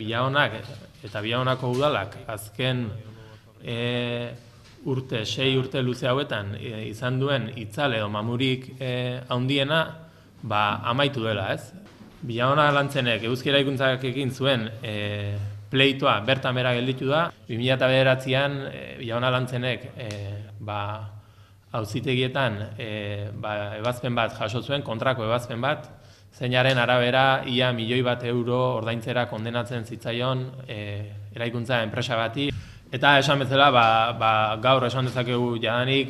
Villaonak eta Villaonako udalak azken 6 urte luze hauetan izan duen itzal edo mamurik handiena amaitu dela, ez? Villaona Lantzenek eguzki eraikuntzak egin zuen pleitoa bertan bera gelditu da. 2009an Villaona Lantzenek auzitegietan ebazpen bat jaso zuen, kontrako ebazpen bat, zeinaren arabera ia €1.000.000 ordaintzera kondenatzen zitzaion eraikuntza enpresa bati. Eta esan bezala, gaur esan dezakegu jadanik,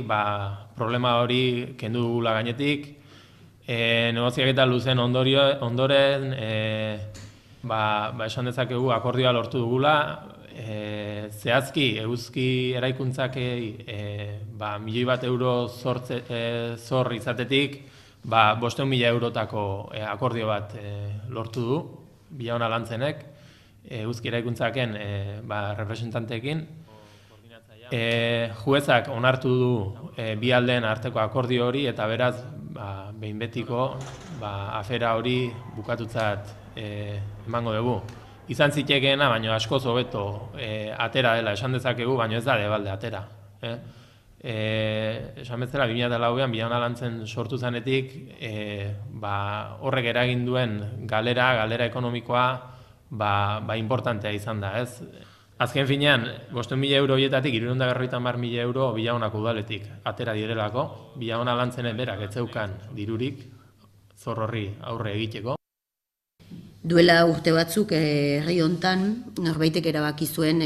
problema hori kendu dugula gainetik. Negoziaketa luzen ondoren, esan dezakegu akordioa lortu dugula. Zehazki, eguzki eraikuntzakei €1.000.000 zor izatetik, €500.000 akordio bat lortu du, Villaona Lantzenek, eguzki eraikuntzaken representanteekin. Juezak onartu du bi aldeen arteko akordio hori, eta beraz, behin betiko, afera hori bukatutzat emango dugu. Izan zitekeena, baina askoz hobeto atera dela esan dezakegu, baina ez da debalde atera. Esan bezala, 2008an Villaona Lantzen sortu zanetik, horrek eragin duen galera ekonomikoa importantea izan da, ez? Azken finean, €500.000 horietatik, €350.000 Villaonako udaletik atera direlako. Villaona Lantzenen berak ez zeukan dirurik zor horri aurre egiteko. Duela urte batzuk herri hontan norbaitek erabaki zuen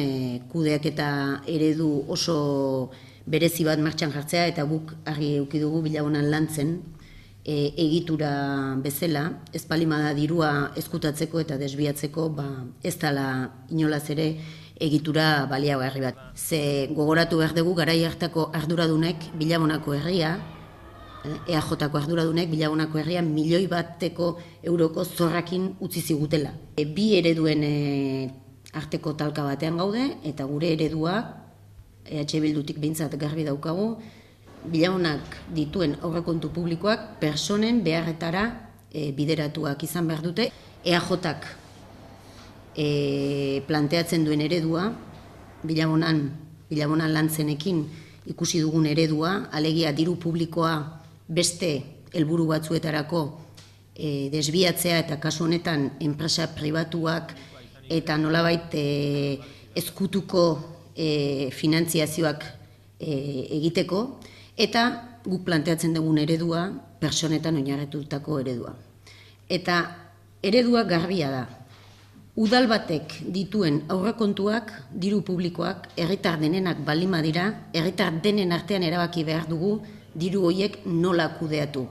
kudeaketa eredu oso berezi bat martxan jartzea, eta guk argi eduki dugu Villaona Lantzen egitura bezala, ez balimada dirua ezkutatzeko eta desbiatzeko, ez dela inolaz ere egitura baliagarri bat. Ze gogoratu behar dugu garai hartako arduradunek Villaonako herria, EAJko arduradunek Villaonako herria €1.000.000 zorrakin utzi zigutela. Bi ereduen arteko talka batean gaude, eta gure eredua, EH Bildutik behintzat garbi daukagu, Villaonak dituen aurrekontu publikoak personen beharretara bideratuak izan behar dute. EAJak planteatzen duen eredua, Villaona Lantzenekin ikusi dugun eredua, alegia diru publikoa beste helburu batzuetarako desbiatzea, eta kasu honetan enpresa pribatuak eta nolabait ezkutuko finantziazioak egiteko, eta guk planteatzen dugun eredua pertsonetan oinarritutako eredua. Eta eredua garbia da. Udal batek dituen aurrekontuak, diru publikoak, herritar denenak baldin badira, herritar denen artean erabaki behar dugu diru horiek nola kudeatu.